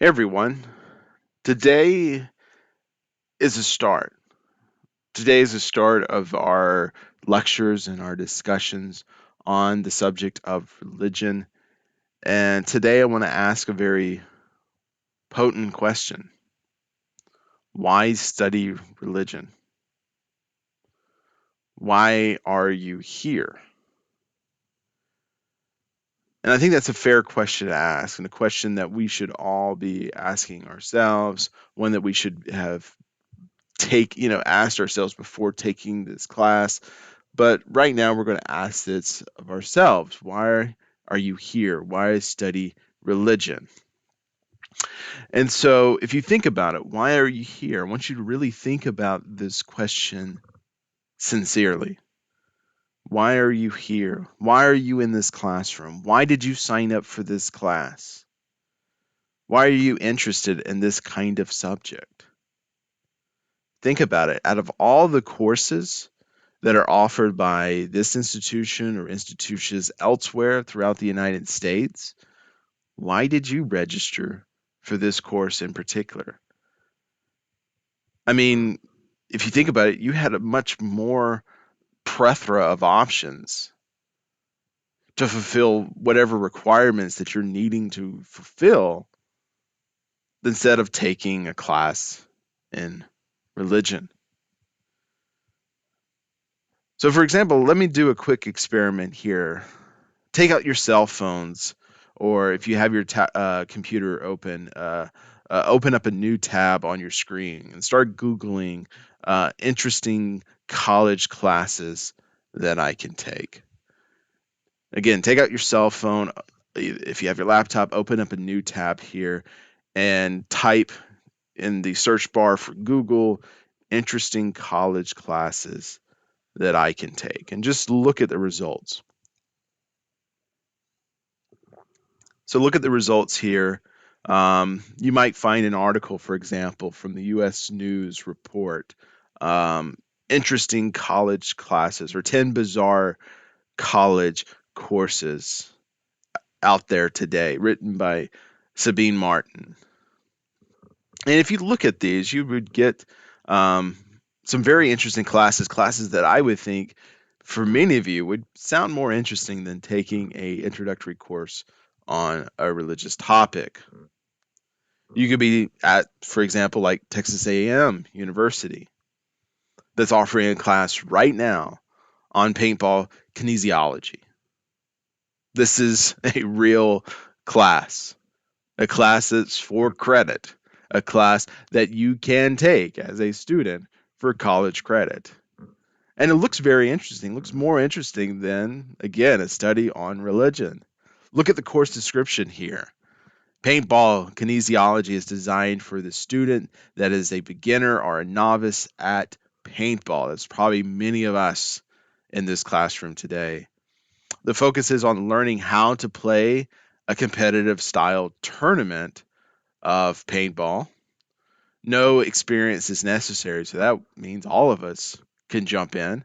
Hey everyone, today is a start. Today is the start of our lectures and our discussions on the subject of religion. And today I want to ask a very potent question. Why study religion? Why are you here? And I think that's a fair question to ask, and a question that we should all be asking ourselves, one that we should have asked ourselves before taking this class. But right now, we're going to ask this of ourselves. Why are you here? Why study religion? And so, if you think about it, why are you here? I want you to really think about this question sincerely. Why are you here? Why are you in this classroom? Why did you sign up for this class? Why are you interested in this kind of subject? Think about it. Out of all the courses that are offered by this institution or institutions elsewhere throughout the United States, why did you register for this course in particular? I mean, if you think about it, you had a much more plethora of options to fulfill whatever requirements that you're needing to fulfill instead of taking a class in religion. So, for example, let me do a quick experiment here. Take out your cell phones, or if you have your computer open, open up a new tab on your screen and start Googling interesting college classes that I can take. Again, take out your cell phone. If you have your laptop, open up a new tab here and type in the search bar for Google interesting college classes that I can take, and just look at the results. So look at the results here. You might find an article, for example, from the U.S. News Report, um, interesting college classes or 10 bizarre college courses out there today, written by Sabine Martin. And if you look at these, you would get um, some very interesting classes that I would think for many of you would sound more interesting than taking a introductory course on a religious topic. You could be at, for example, like Texas A&M University that's offering a class right now on paintball kinesiology. This is a real class, a class that's for credit, a class that you can take as a student for college credit. And it looks very interesting, looks more interesting than, again, a study on religion. Look at the course description here. Paintball kinesiology is designed for the student that is a beginner or a novice at paintball. That's probably many of us in this classroom today. The focus is on learning how to play a competitive style tournament of paintball. No experience is necessary, so that means all of us can jump in.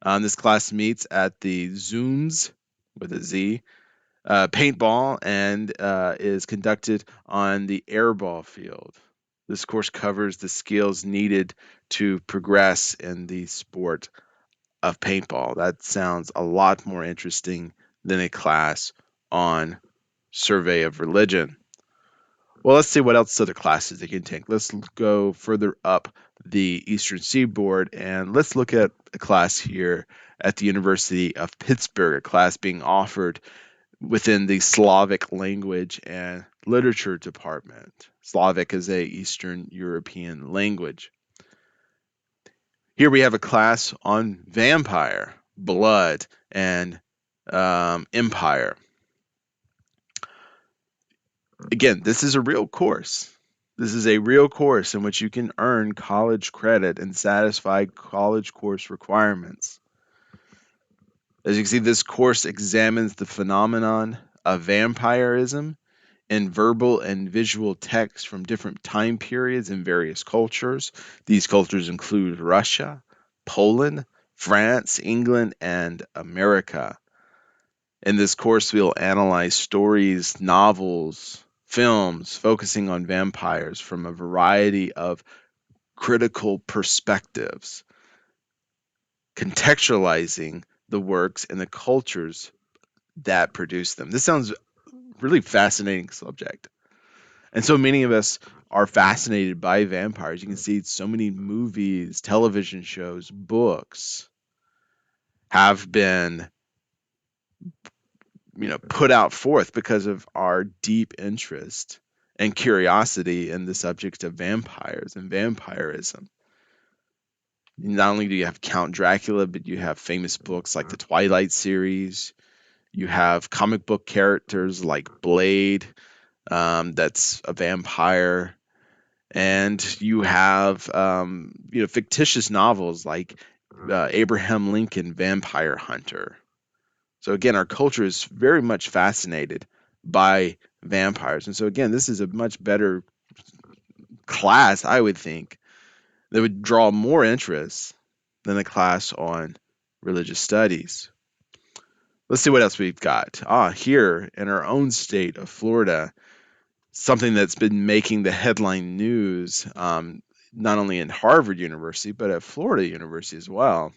This class meets at the Zooms with a Z paintball and is conducted on the airball field. This course covers the skills needed to progress in the sport of paintball. That sounds a lot more interesting than a class on survey of religion. Well, let's see what else other classes they can take. Let's go further up the Eastern Seaboard and let's look at a class here at the University of Pittsburgh, a class being offered within the Slavic language and literature department. Slavic is a Eastern European language. Here we have a class on vampire, blood, and empire. Again, this is a real course. This is a real course in which you can earn college credit and satisfy college course requirements. As you can see, this course examines the phenomenon of vampirism in verbal and visual text from different time periods in various cultures. These cultures include Russia, Poland, France, England, and America. In this course, we'll analyze stories, novels, films focusing on vampires from a variety of critical perspectives, contextualizing the works and the cultures that produce them. This sounds really fascinating subject. And so many of us are fascinated by vampires. You can see so many movies, television shows, books have been, put out forth because of our deep interest and curiosity in the subject of vampires and vampirism. Not only do you have Count Dracula, but you have famous books like the Twilight series. You have comic book characters like Blade, that's a vampire, and you have fictitious novels like Abraham Lincoln, Vampire Hunter. So again, our culture is very much fascinated by vampires, and so again, this is a much better class, I would think, that would draw more interest than a class on religious studies. Let's see what else we've got. Here in our own state of Florida, something that's been making the headline news, not only in Harvard University, but at Florida University as well.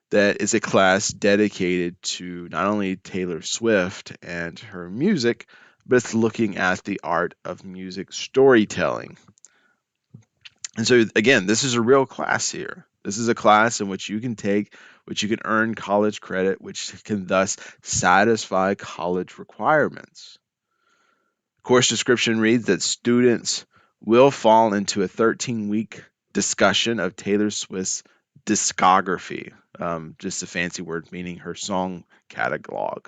That is a class dedicated to not only Taylor Swift and her music, but it's looking at the art of music storytelling. And so, again, this is a real class here. This is a class in which you can take, which you can earn college credit, which can thus satisfy college requirements. Course description reads that students will fall into a 13-week discussion of Taylor Swift's discography, just a fancy word meaning her song catalog.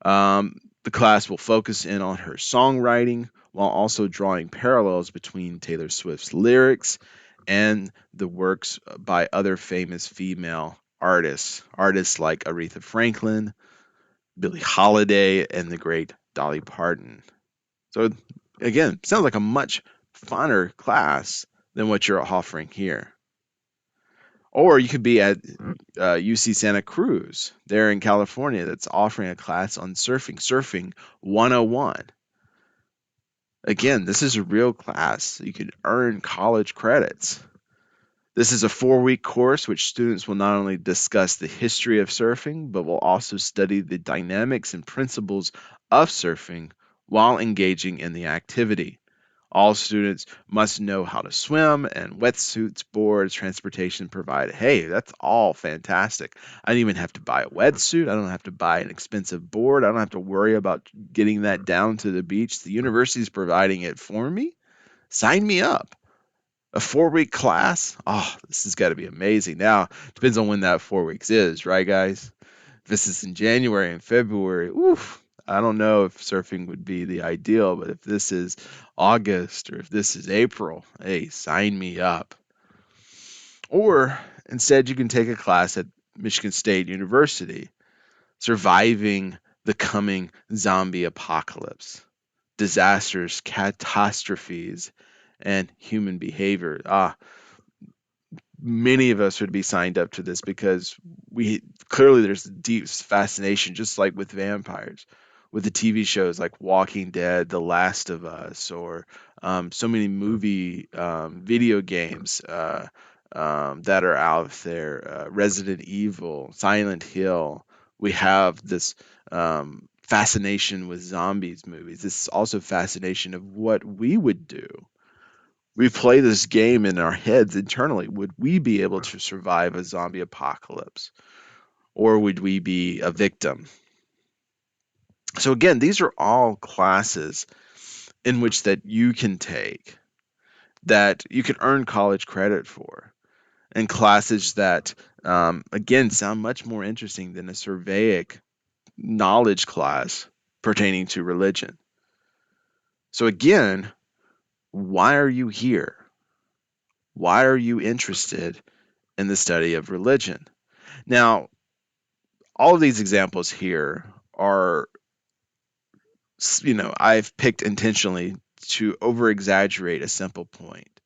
The class will focus in on her songwriting while also drawing parallels between Taylor Swift's lyrics and the works by other famous female artists like Aretha Franklin, Billie Holiday, and the great Dolly Parton. So again, sounds like a much funner class than what you're offering here. Or you could be at UC Santa Cruz, there in California, that's offering a class on Surfing 101. Again, this is a real class. You can earn college credits. This is a 4-week course which students will not only discuss the history of surfing, but will also study the dynamics and principles of surfing while engaging in the activity. All students must know how to swim, and wetsuits, boards, transportation provided. Hey, that's all fantastic. I don't even have to buy a wetsuit. I don't have to buy an expensive board. I don't have to worry about getting that down to the beach. The university is providing it for me. Sign me up. A 4-week class? Oh, this has got to be amazing. Now, depends on when that 4 weeks is, right, guys? If this is in January and February, oof, I don't know if surfing would be the ideal, but if this is August or if this is April, hey, sign me up. Or instead, you can take a class at Michigan State University, Surviving the Coming Zombie Apocalypse, Disasters, Catastrophes, and Human Behavior. Many of us would be signed up to this because we clearly there's deep fascination, just like with vampires, with the TV shows like Walking Dead, The Last of Us, or so many movie video games that are out there, Resident Evil, Silent Hill. We have this fascination with zombies movies. This is also fascination of what we would do. We play this game in our heads internally. Would we be able to survive a zombie apocalypse? Or would we be a victim? So again, these are all classes in which that you can take, that you can earn college credit for, and classes that again sound much more interesting than a surveic knowledge class pertaining to religion. So again, why are you here? Why are you interested in the study of religion? Now, all of these examples here are, I've picked intentionally to over exaggerate a simple point.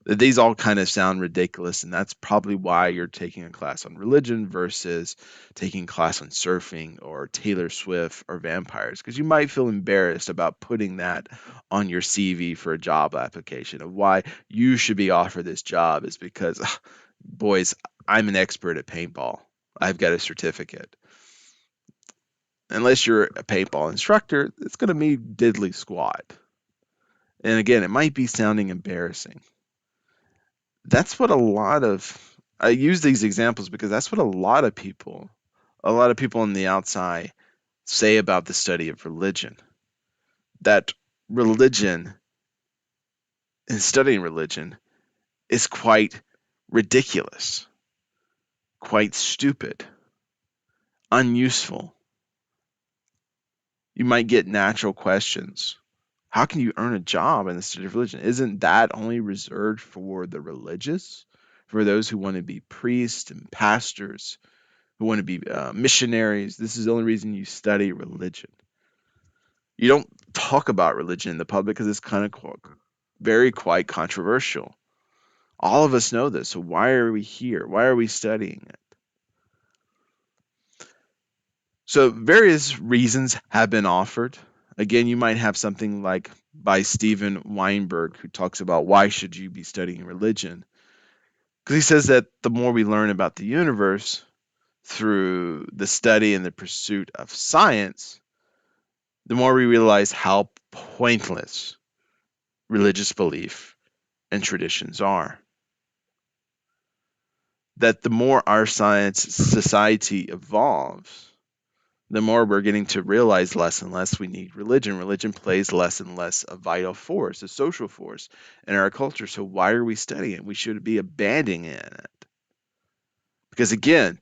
These all kind of sound ridiculous, and that's probably why you're taking a class on religion versus taking a class on surfing or Taylor Swift or vampires, because you might feel embarrassed about putting that on your CV for a job application of why you should be offered this job is because, boys, I'm an expert at paintball. I've got a certificate. Unless you're a paintball instructor, it's going to be diddly squat. And again, it might be sounding embarrassing. That's what a lot of I use these examples because that's what a lot of people on the outside say about the study of religion. That religion and studying religion is quite ridiculous, quite stupid, unuseful. You might get natural questions. How can you earn a job in the study of religion? Isn't that only reserved for the religious? For those who want to be priests and pastors, who want to be missionaries. This is the only reason you study religion. You don't talk about religion in the public because it's kind of very quite controversial. All of us know this. So why are we here? Why are we studying it? So various reasons have been offered. Again, you might have something like by Steven Weinberg, who talks about why should you be studying religion? Because he says that the more we learn about the universe through the study and the pursuit of science, the more we realize how pointless religious belief and traditions are. That the more our science society evolves, the more we're getting to realize less and less we need religion. Religion plays less and less a vital force, a social force in our culture. So why are we studying it? We should be abandoning it. Because again,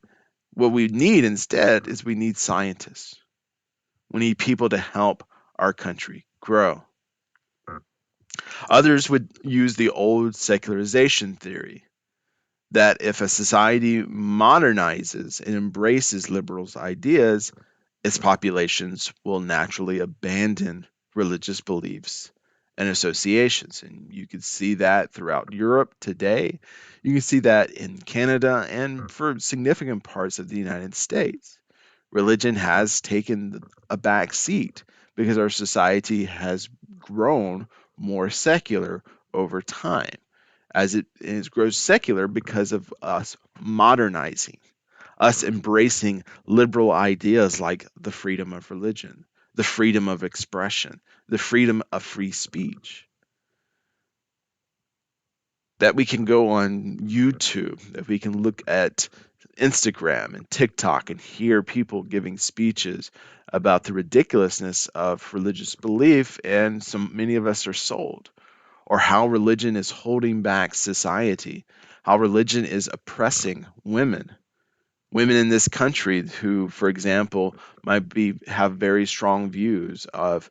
what we need instead is we need scientists. We need people to help our country grow. Others would use the old secularization theory that if a society modernizes and embraces liberals' ideas, its populations will naturally abandon religious beliefs and associations. And you can see that throughout Europe today. You can see that in Canada and for significant parts of the United States. Religion has taken a back seat because our society has grown more secular over time as it grows secular because of us modernizing, us embracing liberal ideas like the freedom of religion, the freedom of expression, the freedom of free speech. That we can go on YouTube, that we can look at Instagram and TikTok and hear people giving speeches about the ridiculousness of religious belief, and many of us are sold. Or how religion is holding back society, how religion is oppressing women in this country who, for example, might be have very strong views of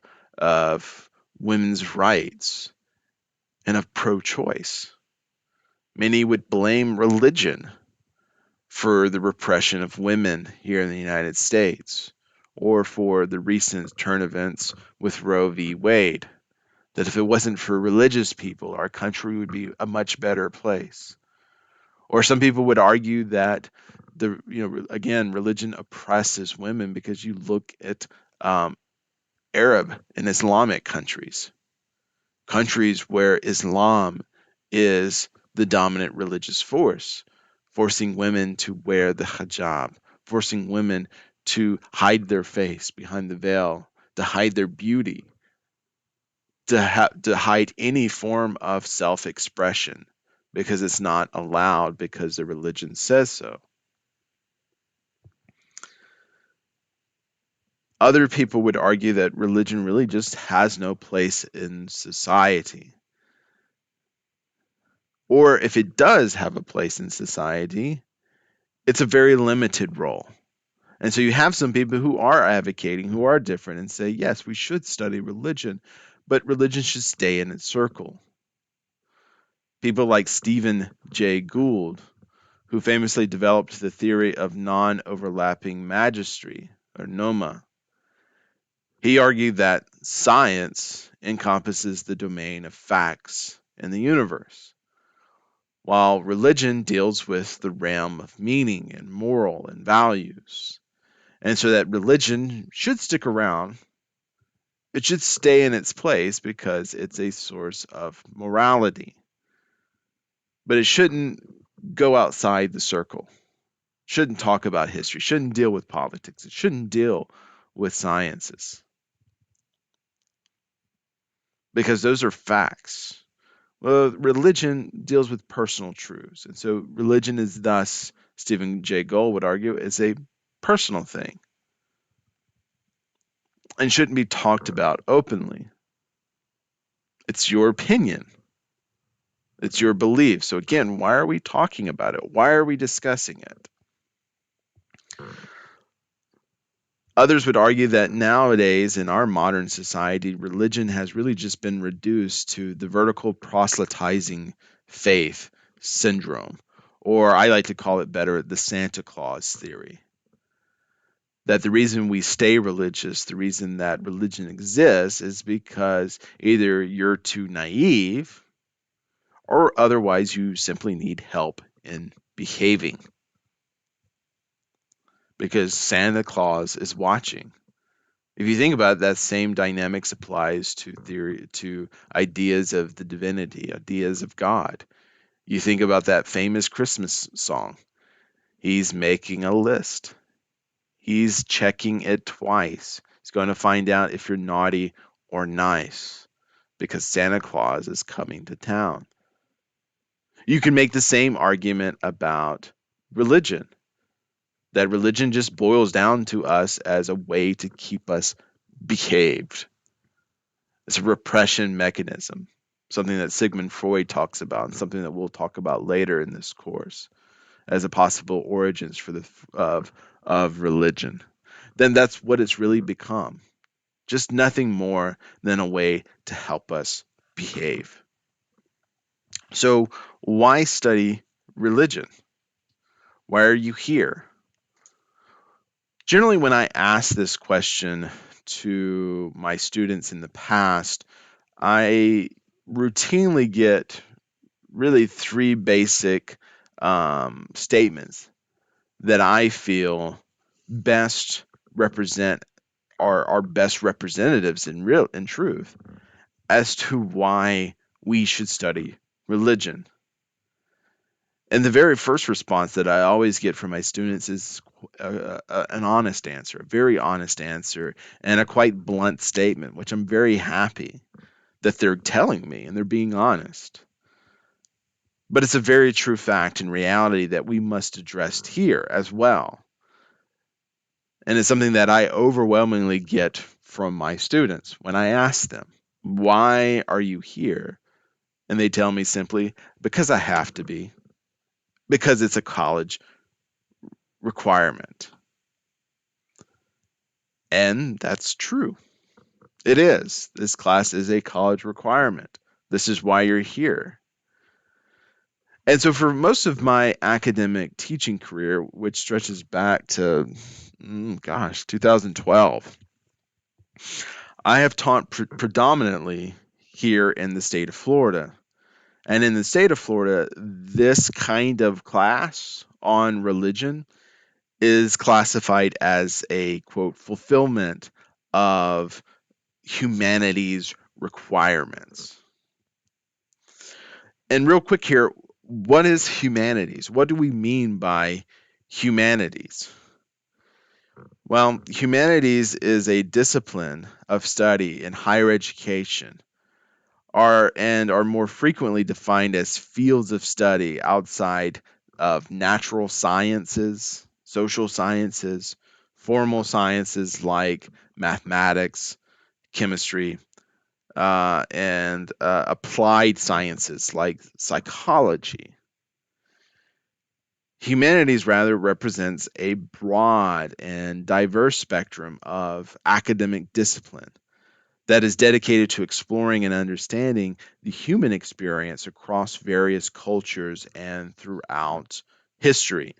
women's rights and of pro-choice. Many would blame religion for the repression of women here in the United States, or for the recent turn events with Roe v. Wade. That if it wasn't for religious people, our country would be a much better place. Or some people would argue that again, religion oppresses women because you look at um, Arab and Islamic countries where Islam is the dominant religious force, forcing women to wear the hijab, forcing women to hide their face behind the veil, to hide their beauty, to hide any form of self-expression because it's not allowed because the religion says so. Other people would argue that religion really just has no place in society. Or if it does have a place in society, it's a very limited role. And so you have some people who are advocating, who are different, and say, yes, we should study religion, but religion should stay in its circle. People like Stephen Jay Gould, who famously developed the theory of non overlapping magistry, or NOMA. He argued that science encompasses the domain of facts in the universe, while religion deals with the realm of meaning and moral and values. And so that religion should stick around. It should stay in its place because it's a source of morality. But it shouldn't go outside the circle. Shouldn't talk about history. Shouldn't deal with politics. It shouldn't deal with sciences because those are facts. Well, religion deals with personal truths. And so religion is thus, Stephen Jay Gould would argue, is a personal thing and shouldn't be talked about openly. It's your opinion. It's your belief. So again, why are we talking about it? Why are we discussing it? Others would argue that nowadays in our modern society, religion has really just been reduced to the vertical proselytizing faith syndrome, or I like to call it better, the Santa Claus theory. That the reason we stay religious, the reason that religion exists, is because either you're too naive or otherwise you simply need help in behaving because Santa Claus is watching. If you think about it, that same dynamics applies to theory, to ideas of the divinity, ideas of God. You think about that famous Christmas song. He's making a list. He's checking it twice. He's going to find out if you're naughty or nice because Santa Claus is coming to town. You can make the same argument about religion, that religion just boils down to us as a way to keep us behaved. It's a repression mechanism, something that Sigmund Freud talks about and something that we'll talk about later in this course as a possible origins for the of religion. Then that's what it's really become. Just nothing more than a way to help us behave. So, why study religion? Why are you here? Generally, when I ask this question to my students in the past, I routinely get really three basic statements that I feel best represent our best representatives in truth as to why we should study religion. And the very first response that I always get from my students is an honest answer, a very honest answer, and a quite blunt statement, which I'm very happy that they're telling me and they're being honest. But it's a very true fact and reality that we must address here as well. And it's something that I overwhelmingly get from my students when I ask them, why are you here? And they tell me simply, because I have to be, because it's a college requirement. And that's true. It is. This class is a college requirement. This is why you're here. And so, for most of my academic teaching career, which stretches back to, 2012, I have taught predominantly here in the state of Florida. And in the state of Florida, this kind of class on religion is classified as a quote fulfillment of humanities requirements. And real quick here, what is humanities? What do we mean by humanities? Well, humanities is a discipline of study in higher education are more frequently defined as fields of study outside of natural sciences, social sciences, formal sciences like mathematics, chemistry, and applied sciences like psychology. Humanities rather represents a broad and diverse spectrum of academic discipline that is dedicated to exploring and understanding the human experience across various cultures and throughout history.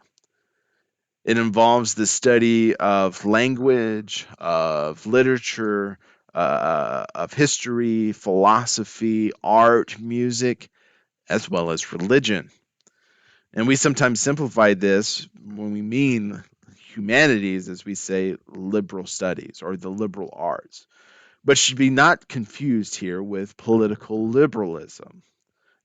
It involves the study of language, of literature, of history, philosophy, art, music, as well as religion. And we sometimes simplify this when we mean humanities as we say liberal studies or the liberal arts, but should be not confused here with political liberalism.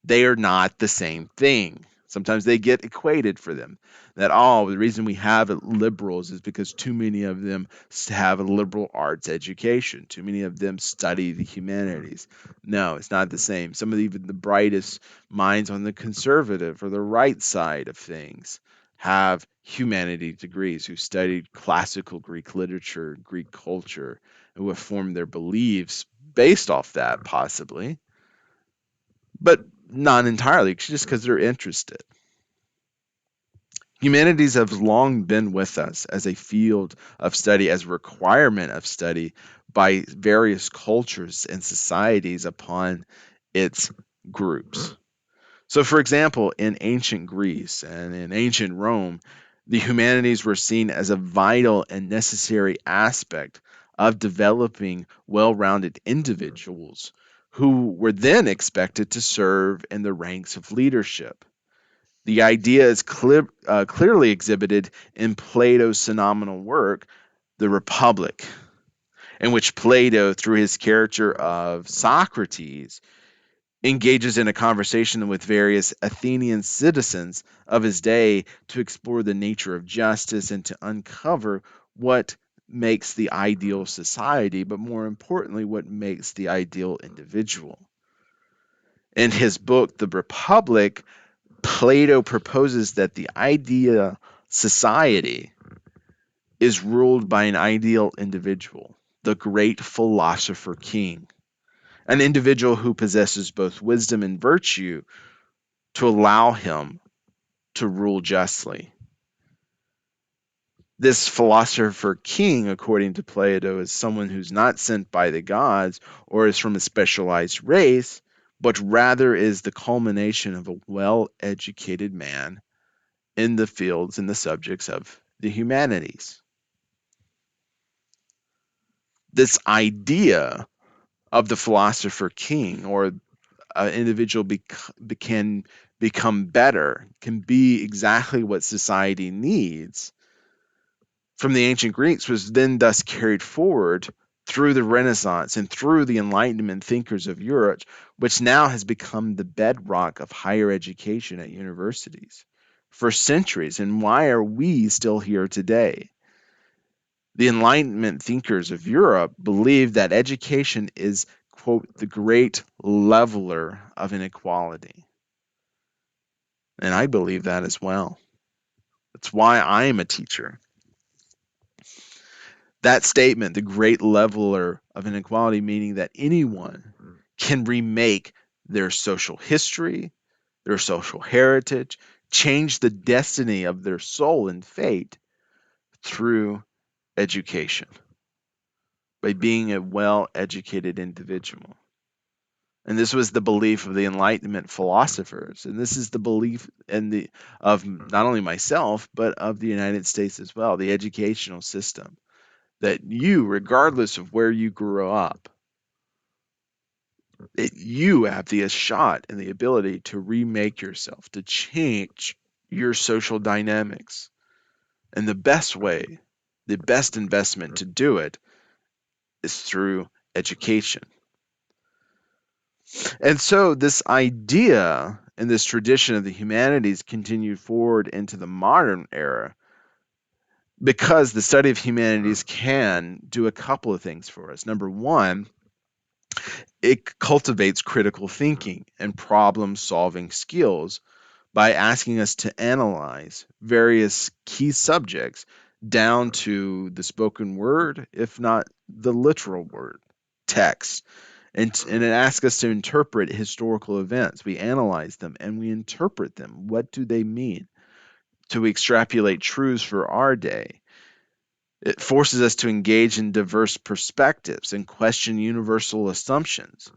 They are not the same thing. Sometimes they get equated for them. That, oh, the reason we have liberals is because too many of them have a liberal arts education. Too many of them study the humanities. No, it's not the same. Some of even the brightest minds on the conservative or the right side of things have humanities degrees who studied classical Greek literature, Greek culture, and who have formed their beliefs based off that, possibly, but not entirely, just because they're interested. Humanities have long been with us as a field of study, as a requirement of study by various cultures and societies upon its groups. So, for example, in ancient Greece and in ancient Rome, the humanities were seen as a vital and necessary aspect of developing well rounded individuals who were then expected to serve in the ranks of leadership. The idea is clearly exhibited in Plato's phenomenal work, The Republic, in which Plato, through his character of Socrates, engages in a conversation with various Athenian citizens of his day to explore the nature of justice and to uncover what makes the ideal society, but more importantly, what makes the ideal individual. In his book, The Republic, Plato proposes that the ideal society is ruled by an ideal individual, the great philosopher king, an individual who possesses both wisdom and virtue to allow him to rule justly. This philosopher king, according to Plato, is someone who's not sent by the gods or is from a specialized race, but rather is the culmination of a well educated man in the fields and the subjects of the humanities. This idea of the philosopher king or an individual can become better, can be exactly what society needs from the ancient Greeks was then thus carried forward through the Renaissance and through the Enlightenment thinkers of Europe, which now has become the bedrock of higher education at universities for centuries. And why are we still here today? The Enlightenment thinkers of Europe believe that education is, quote, the great leveler of inequality. And I believe that as well. That's why I am a teacher. That statement, the great leveler of inequality, meaning that anyone can remake their social history, their social heritage, change the destiny of their soul and fate through education, by being a well educated individual. And this was the belief of the Enlightenment philosophers. And this is the belief of not only myself, but of the United States as well, the educational system. That you, regardless of where you grew up, that you have the shot and the ability to remake yourself, to change your social dynamics. And the best way, the best investment to do it is through education. And so this idea and this tradition of the humanities continued forward into the modern era because the study of humanities can do a couple of things for us. Number one, it cultivates critical thinking and problem solving skills by asking us to analyze various key subjects down to the spoken word, if not the literal word, text. And it asks us to interpret historical events. We analyze them and we interpret them. What do they mean? To extrapolate truths for our day. It forces us to engage in diverse perspectives and question universal assumptions.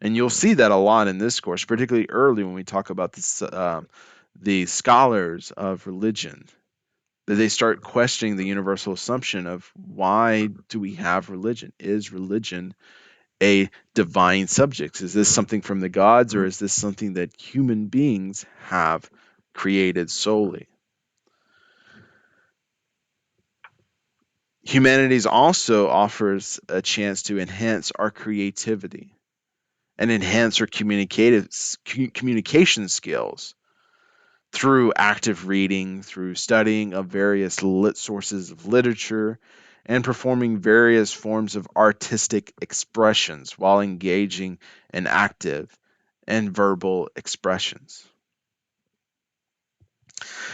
And you'll see that a lot in this course, particularly early when we talk about the scholars of religion, that they start questioning the universal assumption of why do we have religion? Is religion a divine subject? Is this something from the gods or is this something that human beings have created solely. Humanities also offers a chance to enhance our creativity and enhance our communication skills through active reading, through studying of various sources of literature, and performing various forms of artistic expressions while engaging in active and verbal expressions.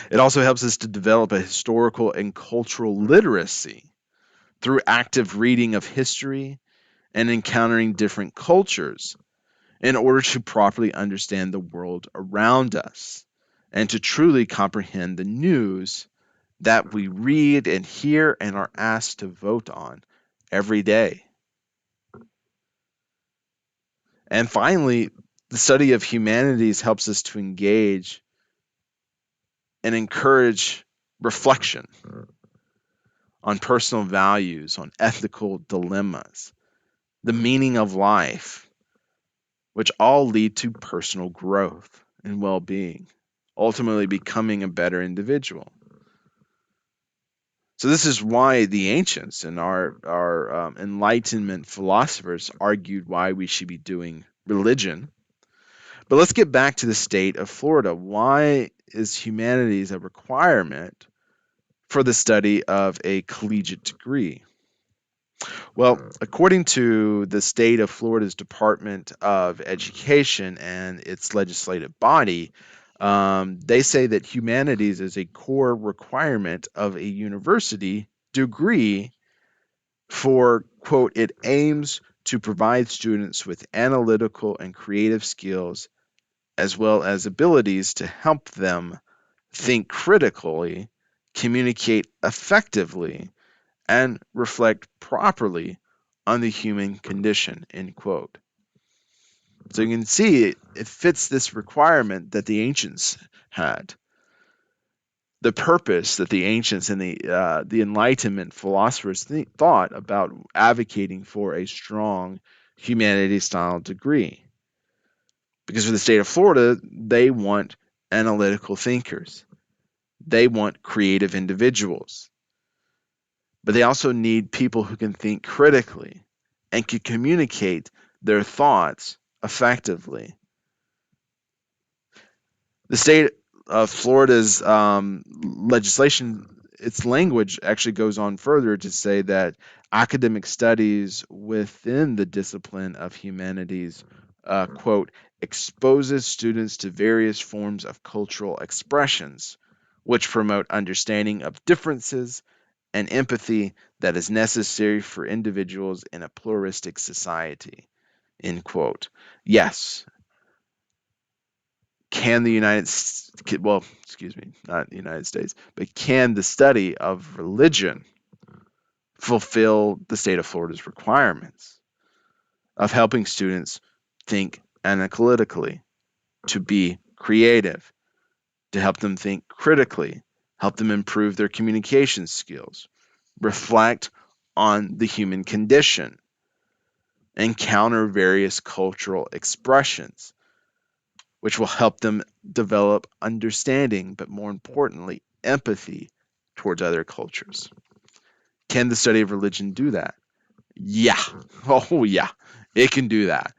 It also helps us to develop a historical and cultural literacy through active reading of history and encountering different cultures in order to properly understand the world around us and to truly comprehend the news that we read and hear and are asked to vote on every day. And finally, the study of humanities helps us to engage and encourage reflection on personal values, on ethical dilemmas, the meaning of life, which all lead to personal growth and well being, ultimately becoming a better individual. So, this is why the ancients and our Enlightenment philosophers argued why we should be doing religion. But let's get back to the state of Florida. Why is humanities a requirement for the study of a collegiate degree? Well, according to the state of Florida's Department of Education and its legislative body, they say that humanities is a core requirement of a university degree for, quote, it aims to provide students with analytical and creative skills as well as abilities to help them think critically, communicate effectively, and reflect properly on the human condition, end quote. So you can see it fits this requirement that the ancients had. The purpose that the ancients and the Enlightenment philosophers thought about advocating for a strong humanities style degree. Because for the state of Florida, they want analytical thinkers. They want creative individuals. But they also need people who can think critically and can communicate their thoughts effectively. The state of Florida's legislation, its language actually goes on further to say that academic studies within the discipline of humanities, quote, exposes students to various forms of cultural expressions, which promote understanding of differences and empathy that is necessary for individuals in a pluralistic society, end quote. Yes, can the well, excuse me, not the United States, but can the study of religion fulfill the state of Florida's requirements of helping students think analytically, to be creative, to help them think critically, help them improve their communication skills, reflect on the human condition, encounter various cultural expressions, which will help them develop understanding, but more importantly, empathy towards other cultures. Can the study of religion do that? Yeah. Oh, yeah. It can do that.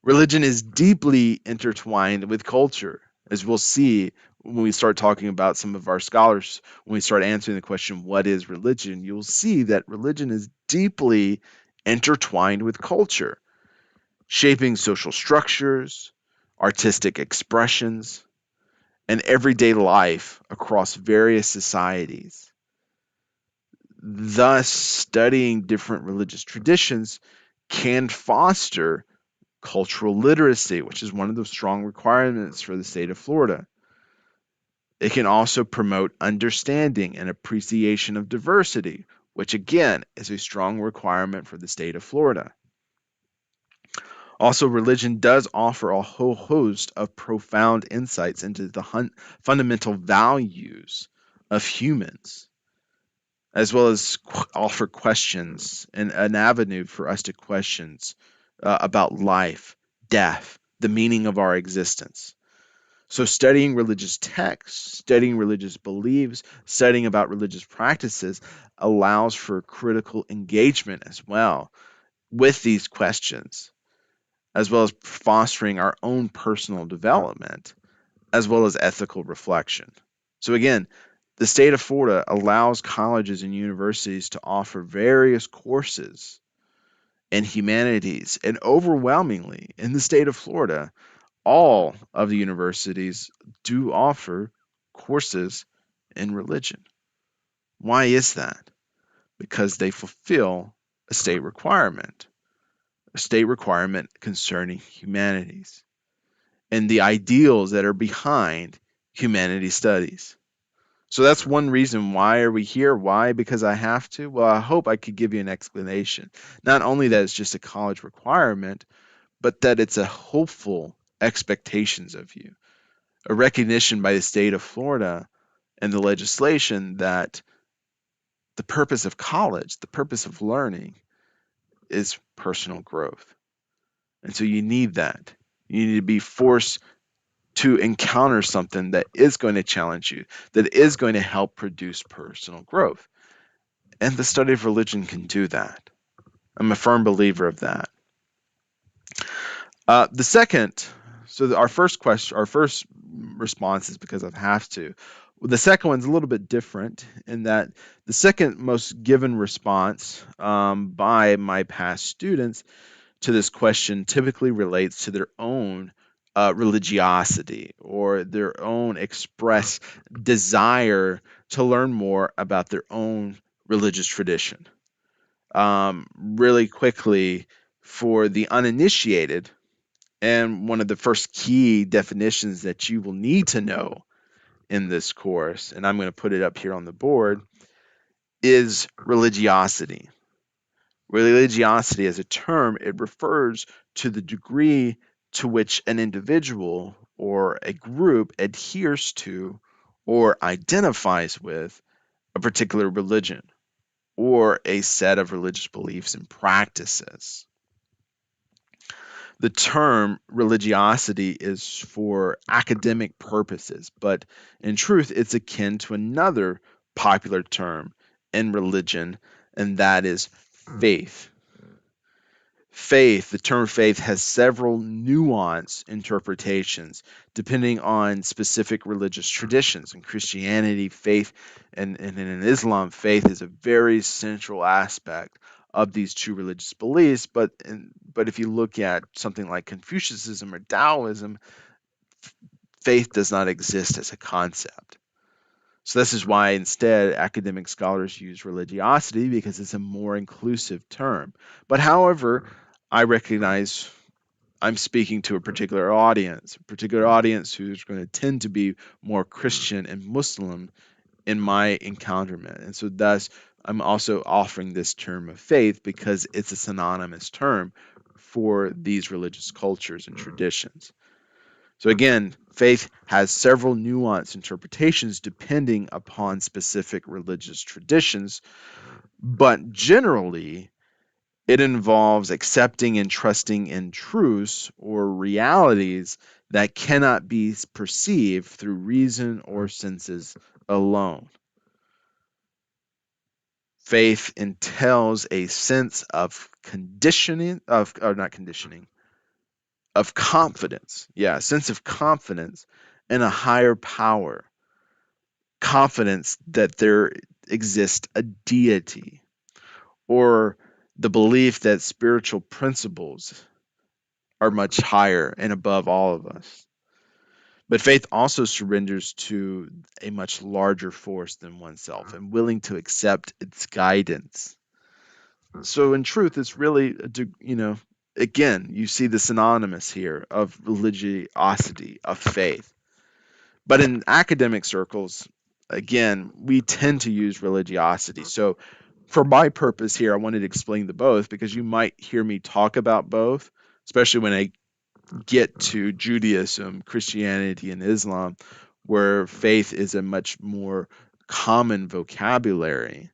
Religion is deeply intertwined with culture, as we'll see when we start talking about some of our scholars. When we start answering the question, what is religion? You'll see that religion is deeply intertwined with culture, shaping social structures, artistic expressions, and everyday life across various societies. Thus, studying different religious traditions can foster cultural literacy, which is one of the strong requirements for the state of Florida. It can also promote understanding and appreciation of diversity, which again is a strong requirement for the state of Florida. Also, religion does offer a whole host of profound insights into the fundamental values of humans, as well as offer questions and an avenue for us to questions about life, death, the meaning of our existence. So studying religious texts, studying religious beliefs, studying about religious practices allows for critical engagement as well with these questions, as well as fostering our own personal development, as well as ethical reflection. So, again, the state of Florida allows colleges and universities to offer various courses in humanities, and overwhelmingly in the state of Florida, all of the universities do offer courses in religion. Why is that? Because they fulfill a state requirement concerning humanities and the ideals that are behind humanities studies. So that's one reason why are we here? Why? Because I have to? Well, I hope I could give you an explanation. Not only that it's just a college requirement, but that it's a hopeful expectations of you, a recognition by the state of Florida and the legislation that the purpose of college, the purpose of learning is personal growth. And so you need that. You need to be forced to encounter something that is going to challenge you, that is going to help produce personal growth. And the study of religion can do that. I'm a firm believer of that. The second, our first question, our first response is because I have to. The second one's a little bit different in that the second most given response by my past students to this question typically relates to their own religiosity or their own express desire to learn more about their own religious tradition. Really quickly, for the uninitiated, and one of the first key definitions that you will need to know in this course, and I'm going to put it up here on the board, is religiosity. Religiosity as a term, it refers to the degree to which an individual or a group adheres to or identifies with a particular religion or a set of religious beliefs and practices. The term religiosity is for academic purposes, but in truth, it's akin to another popular term in religion, and that is faith. Faith, the term faith has several nuanced interpretations depending on specific religious traditions. In Christianity, faith, and in Islam, faith is a very central aspect of these two religious beliefs. But if you look at something like Confucianism or Taoism, faith does not exist as a concept. So this is why instead academic scholars use religiosity because it's a more inclusive term. But however, I recognize I'm speaking to a particular audience who's going to tend to be more Christian and Muslim in my encounterment. And so thus I'm also offering this term of faith because it's a synonymous term for these religious cultures and traditions. So again, faith has several nuanced interpretations depending upon specific religious traditions, but generally it involves accepting and trusting in truths or realities that cannot be perceived through reason or senses alone. Faith entails a sense of conditioning, or not conditioning, of confidence. Yeah, a sense of confidence in a higher power, confidence that there exists a deity, or the belief that spiritual principles are much higher and above all of us. But faith also surrenders to a much larger force than oneself and willing to accept its guidance. So, in truth, it's really, again, you see the synonymous here of religiosity, of faith. But in academic circles, again, we tend to use religiosity. So, for my purpose here, I wanted to explain the both because you might hear me talk about both, especially when I get to Judaism, Christianity, and Islam, where faith is a much more common vocabulary.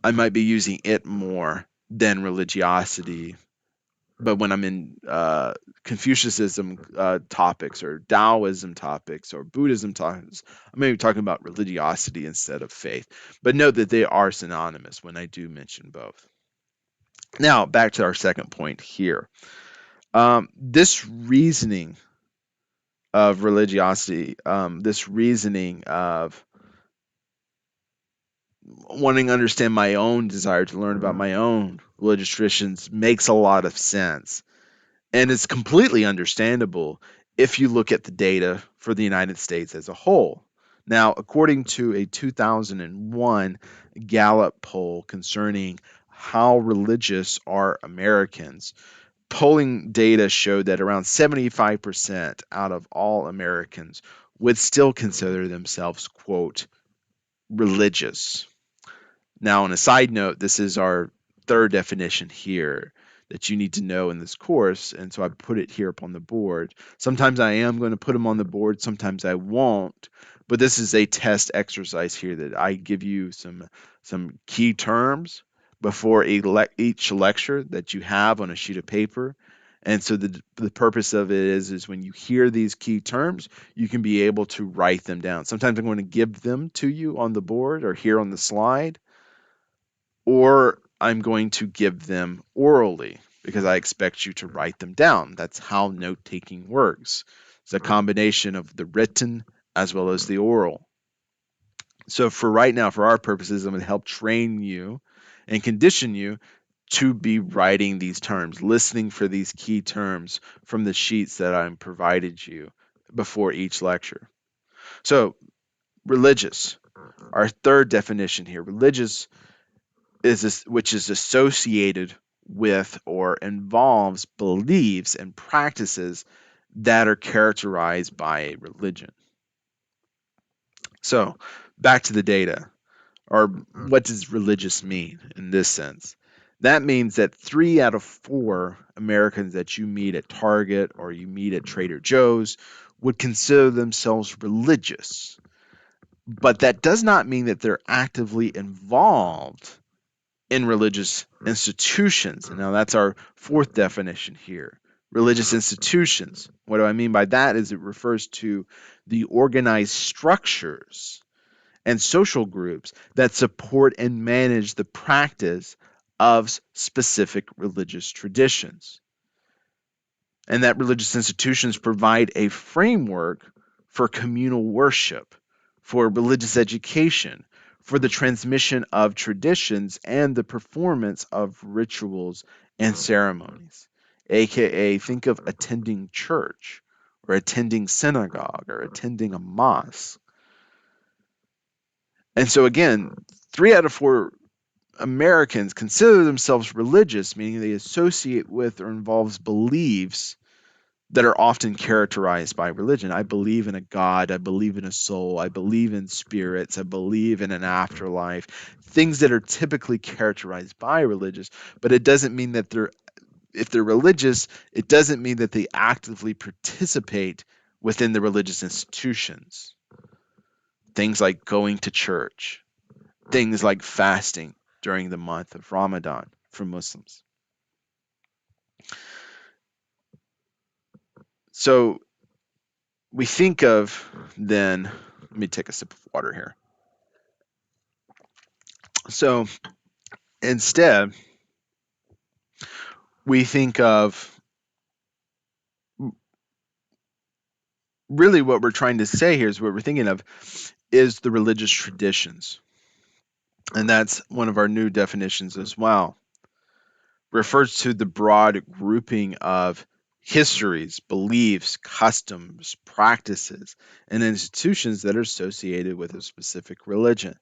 I might be using it more than religiosity but when I'm in Confucianism topics or Taoism topics or Buddhism topics, I'm maybe talking about religiosity instead of faith. But note that they are synonymous when I do mention both. Now, back to our second point here. This reasoning of religiosity, this reasoning of wanting to understand my own desire to learn about my own religious traditions makes a lot of sense. And it's completely understandable if you look at the data for the United States as a whole. Now, according to a 2001 Gallup poll concerning how religious are Americans, polling data showed that around 75% out of all Americans would still consider themselves, quote, religious. Now, on a side note, this is our third definition here that you need to know in this course, and so I put it here up on the board. Sometimes I am going to put them on the board, sometimes I won't, but this is a test exercise here that I give you some key terms before each lecture that you have on a sheet of paper. And so the purpose of it is when you hear these key terms, you can be able to write them down. Sometimes I'm going to give them to you on the board or here on the slide, or I'm going to give them orally because I expect you to write them down. That's how note taking works. It's a combination of the written as well as the oral. So, for right now, for our purposes, I'm going to help train you and condition you to be writing these terms, listening for these key terms from the sheets that I'm provided you before each lecture. So, religious, our third definition here, religious is this, which is associated with or involves beliefs and practices that are characterized by a religion. So, back to the data, or what does religious mean in this sense? That means that 3 out of 4 Americans that you meet at Target or you meet at Trader Joe's would consider themselves religious. But that does not mean that they're actively involved in religious institutions. And now that's our fourth definition here. Religious institutions. What do I mean by that? Is it refers to the organized structures and social groups that support and manage the practice of specific religious traditions. And that religious institutions provide a framework for communal worship, for religious education, for the transmission of traditions and the performance of rituals and ceremonies. AKA, think of attending church or attending synagogue or attending a mosque. And so, again, 3 out of 4 Americans consider themselves religious, meaning they associate with or involves beliefs that are often characterized by religion. I believe in a God, I believe in a soul, I believe in spirits, I believe in an afterlife, things that are typically characterized by religious, but it doesn't mean that if they're religious, it doesn't mean that they actively participate within the religious institutions. Things like going to church, things like fasting during the month of Ramadan for Muslims. So we think of then, let me take a sip of water here. So instead, we think of really what we're trying to say here is what we're thinking of is the religious traditions. And that's one of our new definitions as well. Refers to the broad grouping of histories, beliefs, customs, practices, and institutions that are associated with a specific religion.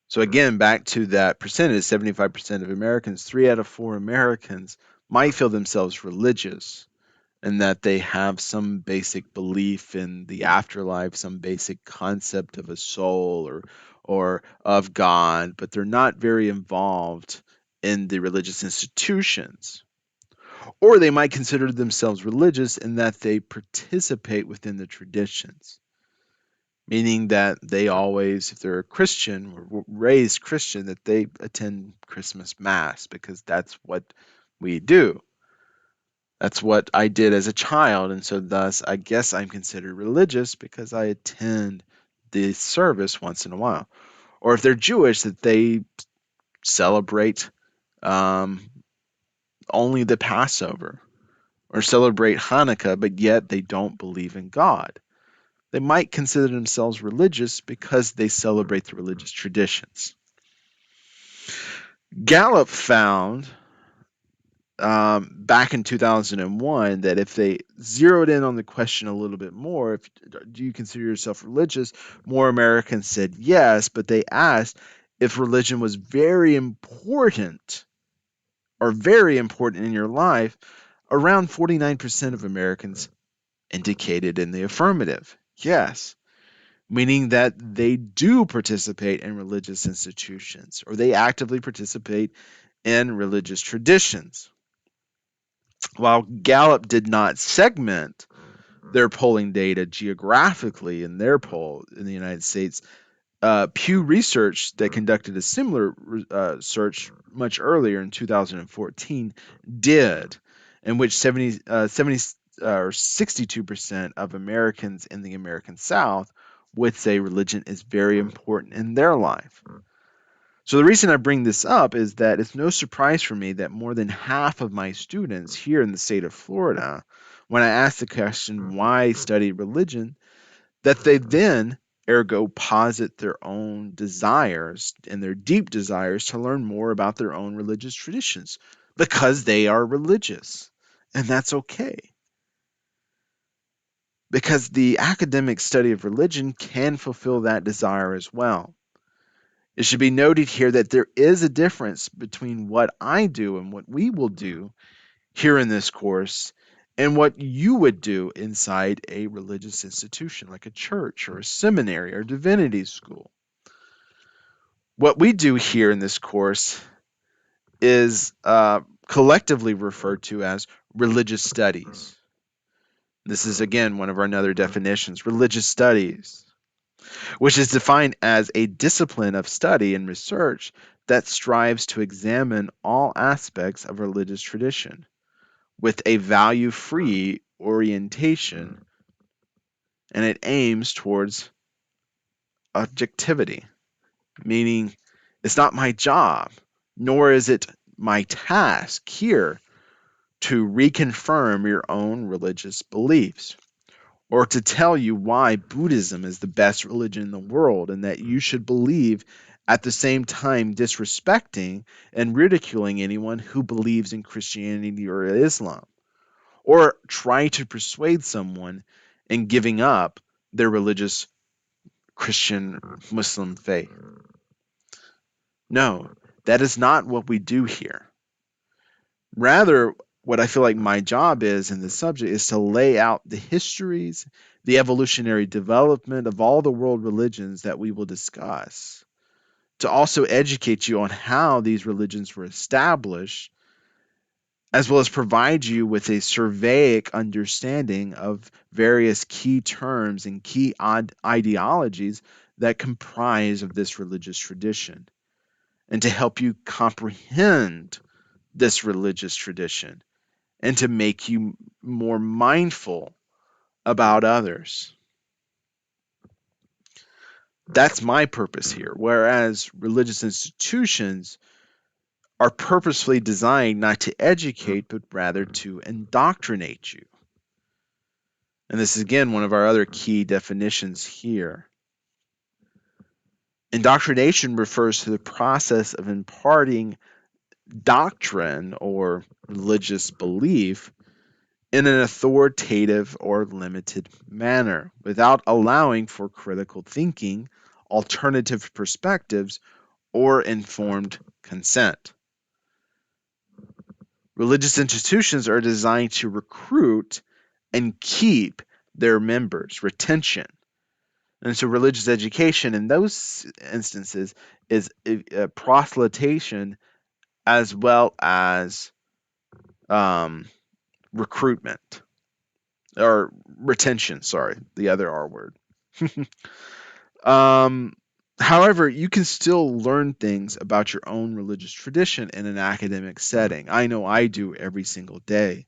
So again, back to that percentage, 75% of Americans, 3 out of 4 Americans might feel themselves religious and that they have some basic belief in the afterlife, some basic concept of a soul or of God, but they're not very involved in the religious institutions. Or they might consider themselves religious in that they participate within the traditions, meaning that they always, if they're a Christian or raised Christian, that they attend Christmas Mass because that's what We do. That's what I did as a child, and so thus I guess I'm considered religious because I attend the service once in a while. Or if they're Jewish, that they celebrate um, only the Passover, or celebrate Hanukkah, but yet they don't believe in God. They might consider themselves religious because they celebrate the religious traditions. Gallup found back in 2001 that if they zeroed in on the question a little bit more, if do you consider yourself religious, more Americans said yes, but they asked if religion was very important or very important in your life. Around 49% of Americans indicated in the affirmative, yes, meaning that they do participate in religious institutions or they actively participate in religious traditions. While Gallup did not segment their polling data geographically in their poll in the United States, Pew Research, that conducted a similar search much earlier in 2014, did, in which 62% of Americans in the American South would say religion is very important in their life. So the reason I bring this up is that it's no surprise for me that more than half of my students here in the state of Florida, when I ask the question why study religion, that they then ergo posit their own desires and their deep desires to learn more about their own religious traditions because they are religious. And that's okay. Because the academic study of religion can fulfill that desire as well. It should be noted here that there is a difference between what I do and what we will do here in this course and what you would do inside a religious institution like a church or a seminary or divinity school. What we do here in this course is collectively referred to as religious studies. This is again one of our other definitions, religious studies, which is defined as a discipline of study and research that strives to examine all aspects of religious tradition with a value free orientation, and it aims towards objectivity, meaning it's not my job, nor is it my task here to reconfirm your own religious beliefs or to tell you why Buddhism is the best religion in the world and that you should believe, at the same time disrespecting and ridiculing anyone who believes in Christianity or Islam, or try to persuade someone in giving up their religious Christian Muslim faith. No, that is not what we do here. Rather, what I feel like my job is in this subject is to lay out the histories, the evolutionary development of all the world religions that we will discuss, to also educate you on how these religions were established, as well as provide you with a surveying understanding of various key terms and key ideologies that comprise of this religious tradition, and to help you comprehend this religious tradition and to make you more mindful about others. That's my purpose here. Whereas religious institutions are purposefully designed not to educate, but rather to indoctrinate you. And this is again one of our other key definitions here. Indoctrination refers to the process of imparting doctrine or religious belief in an authoritative or limited manner without allowing for critical thinking, alternative perspectives, or informed consent. Religious institutions are designed to recruit and keep their members, retention. And so religious education in those instances is a proselytation as well as recruitment or retention, sorry, the other R word. um, However, you can still learn things about your own religious tradition in an academic setting. I know I do every single day.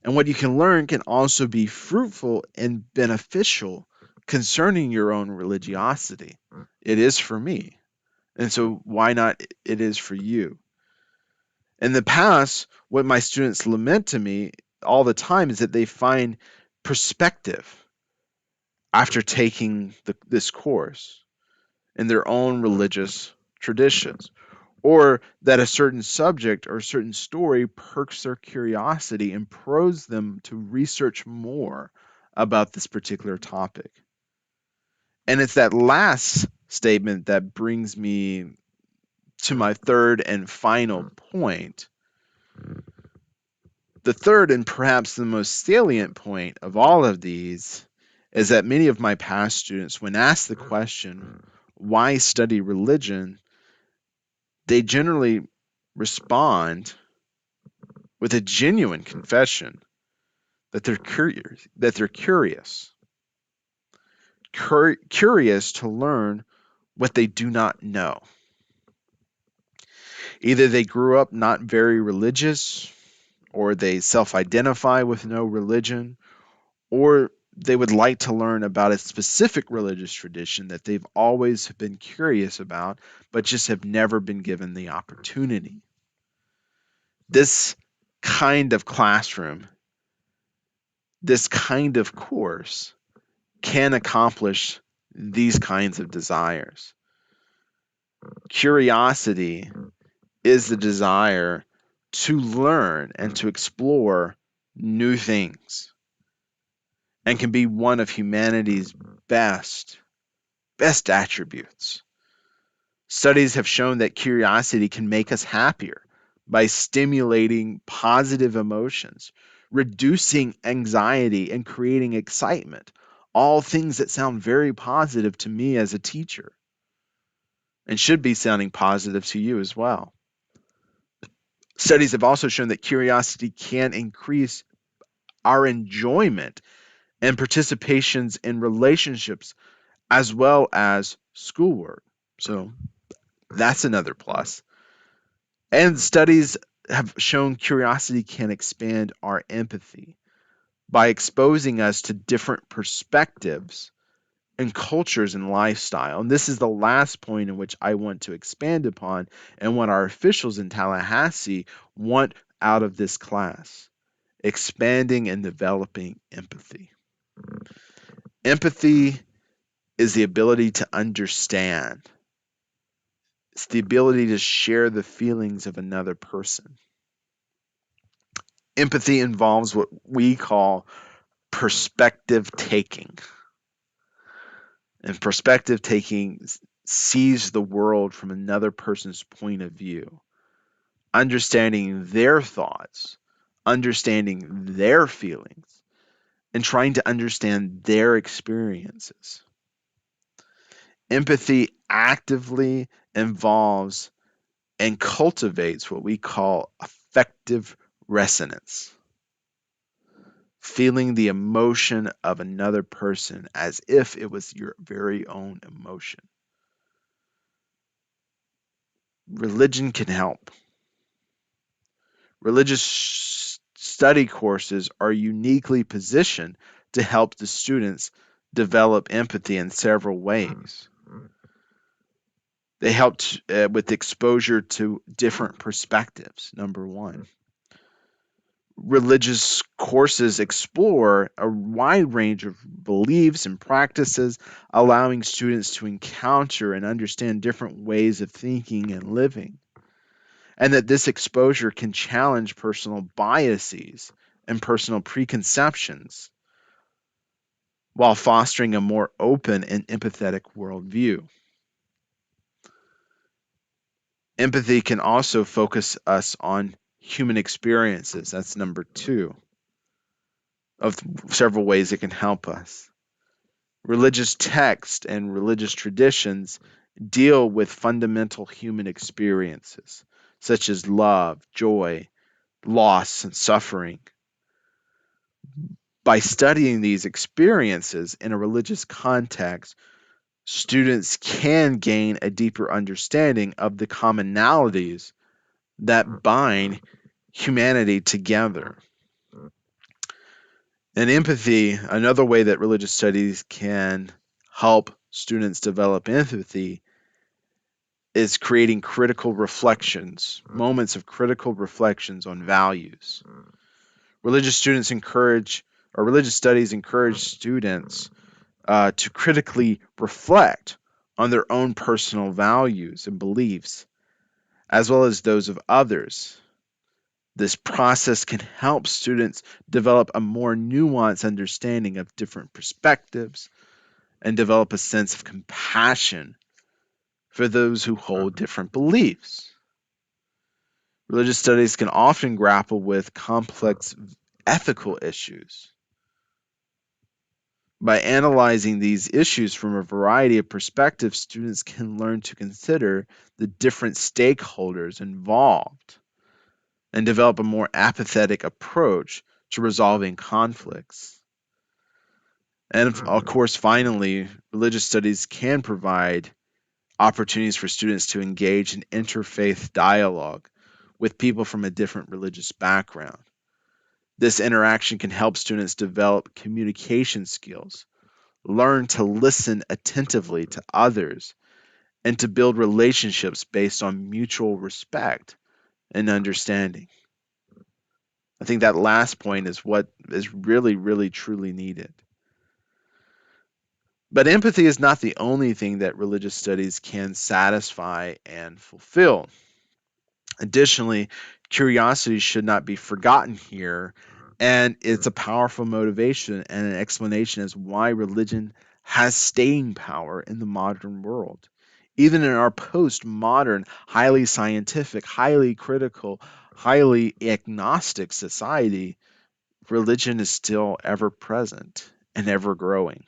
And what you can learn can also be fruitful and beneficial concerning your own religiosity. It is for me. And so, why not it is for you? In the past, what my students lament to me all the time is that they find perspective after taking this course in their own religious traditions, or that a certain subject or a certain story perks their curiosity and pros them to research more about this particular topic. And it's that last statement that brings me to my third and final point. The third and perhaps the most salient point of all of these is that many of my past students, when asked the question, why study religion, they generally respond with a genuine confession that they're curious to learn what they do not know. Either they grew up not very religious, or they self-identify with no religion, or they would like to learn about a specific religious tradition that they've always been curious about, but just have never been given the opportunity. This kind of classroom, this kind of course can accomplish these kinds of desires. Curiosity is the desire to learn and to explore new things, and can be one of humanity's best attributes. Studies have shown that curiosity can make us happier by stimulating positive emotions, reducing anxiety, and creating excitement. All things that sound very positive to me as a teacher, and should be sounding positive to you as well. Studies have also shown that curiosity can increase our enjoyment and participations in relationships as well as schoolwork. So that's another plus. And studies have shown curiosity can expand our empathy by exposing us to different perspectives and cultures and lifestyle. And this is the last point in which I want to expand upon, and what our officials in Tallahassee want out of this class: expanding and developing empathy. Empathy is the ability to understand. It's the ability to share the feelings of another person. Empathy involves what we call perspective taking. And perspective taking sees the world from another person's point of view, understanding their thoughts, understanding their feelings, and trying to understand their experiences. Empathy actively involves and cultivates what we call affective resonance, feeling the emotion of another person as if it was your very own emotion. Religion can help. Religious study courses are uniquely positioned to help the students develop empathy in several ways. They help with exposure to different perspectives, number one. Religious courses explore a wide range of beliefs and practices, allowing students to encounter and understand different ways of thinking and living. And that this exposure can challenge personal biases and personal preconceptions while fostering a more open and empathetic worldview. Empathy can also focus us on human experiences. That's number two of several ways it can help us. Religious texts and religious traditions deal with fundamental human experiences, such as love, joy, loss, and suffering. By studying these experiences in a religious context, students can gain a deeper understanding of the commonalities that bind humanity together. And empathy, another way that religious studies can help students develop empathy, is creating critical reflections, moments of critical reflections on values. Religious studies encourage students to critically reflect on their own personal values and beliefs, as well as those of others. This process can help students develop a more nuanced understanding of different perspectives and develop a sense of compassion for those who hold different beliefs. Religious studies can often grapple with complex ethical issues. By analyzing these issues from a variety of perspectives, students can learn to consider the different stakeholders involved and develop a more apathetic approach to resolving conflicts. And of course, finally, religious studies can provide opportunities for students to engage in interfaith dialogue with people from a different religious background. This interaction can help students develop communication skills, learn to listen attentively to others, and to build relationships based on mutual respect and understanding. I think that last point is what is really, really, truly needed. But empathy is not the only thing that religious studies can satisfy and fulfill. Additionally, curiosity should not be forgotten here, and it's a powerful motivation and an explanation as why religion has staying power in the modern world. Even in our postmodern, highly scientific, highly critical, highly agnostic society, religion is still ever present and ever growing.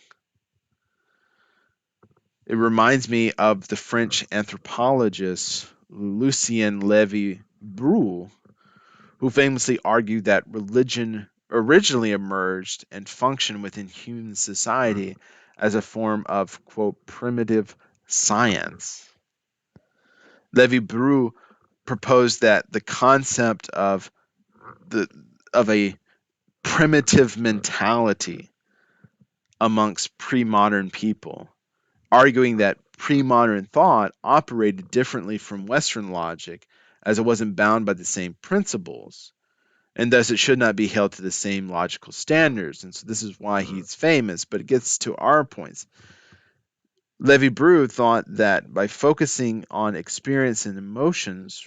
It reminds me of the French anthropologist Lucien Levy Bruhl, who famously argued that religion originally emerged and functioned within human society as a form of, quote, primitive science. Levy Bruhl proposed that the concept the of a primitive mentality amongst pre-modern people, arguing that pre-modern thought operated differently from Western logic as it wasn't bound by the same principles, and thus it should not be held to the same logical standards. And so this is why he's famous, but it gets to our points. Levy-Bruhl thought that by focusing on experience and emotions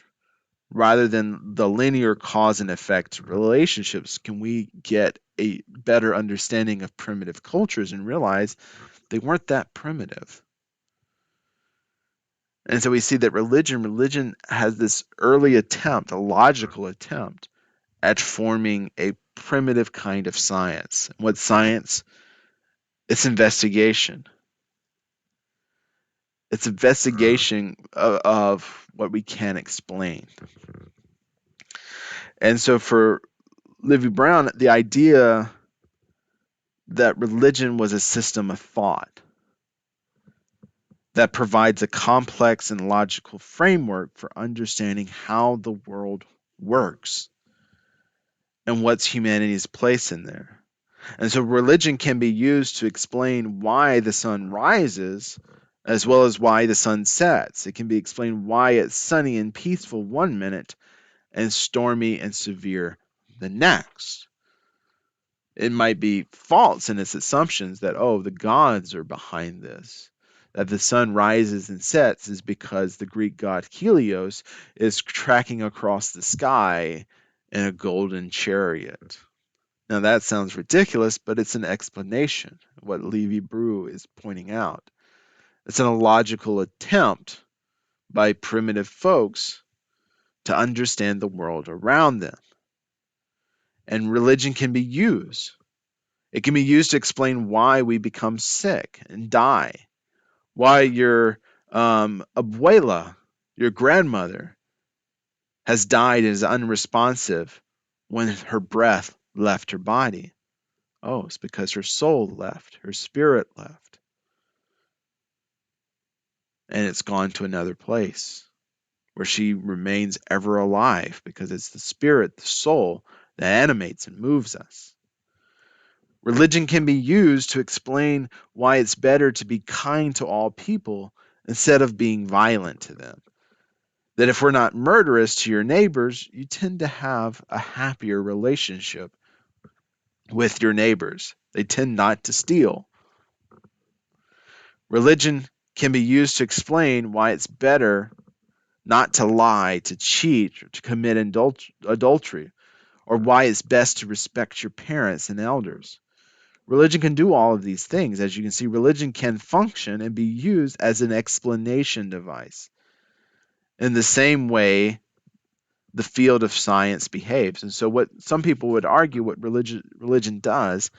rather than the linear cause and effect relationships, can we get a better understanding of primitive cultures and realize they weren't that primitive. And so we see that religion has this early attempt, a logical attempt, at forming a primitive kind of science. What science? It's investigation. It's investigation of what we can explain. And so for Livy Brown, the idea that religion was a system of thought that provides a complex and logical framework for understanding how the world works and what's humanity's place in there. And so religion can be used to explain why the sun rises as well as why the sun sets. It can be explained why it's sunny and peaceful one minute and stormy and severe the next. It might be false in its assumptions that, oh, the gods are behind this. That the sun rises and sets is because the Greek god Helios is tracking across the sky in a golden chariot. Now that sounds ridiculous, but it's an explanation, what Levy-Bruhl is pointing out. It's an illogical attempt by primitive folks to understand the world around them. And religion can be used. It can be used to explain why we become sick and die, why your abuela, your grandmother, has died and is unresponsive when her breath left her body. Oh, it's because her soul left, her spirit left. and it's gone to another place where she remains ever alive because it's the spirit, the soul, that animates and moves us. Religion can be used to explain why it's better to be kind to all people instead of being violent to them. That if we're not murderous to your neighbors, you tend to have a happier relationship with your neighbors. They tend not to steal. Religion can be used to explain why it's better not to lie, to cheat, or to commit adultery, or why it's best to respect your parents and elders. Religion can do all of these things. As you can see, religion can function and be used as an explanation device. In the same way, the field of science behaves. And so, what some people would argue what religion does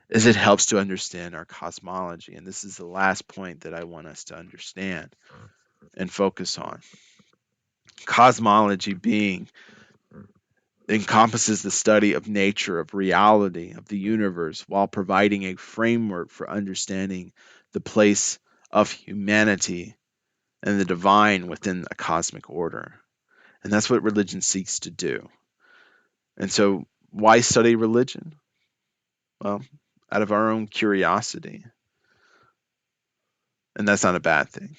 is it helps to understand our cosmology. And this is the last point that I want us to understand and focus on. Cosmology being encompasses the study of nature, of reality, of the universe, while providing a framework for understanding the place of humanity and the divine within a cosmic order. And that's what religion seeks to do. And so, why study religion? Well, out of our own curiosity. And that's not a bad thing.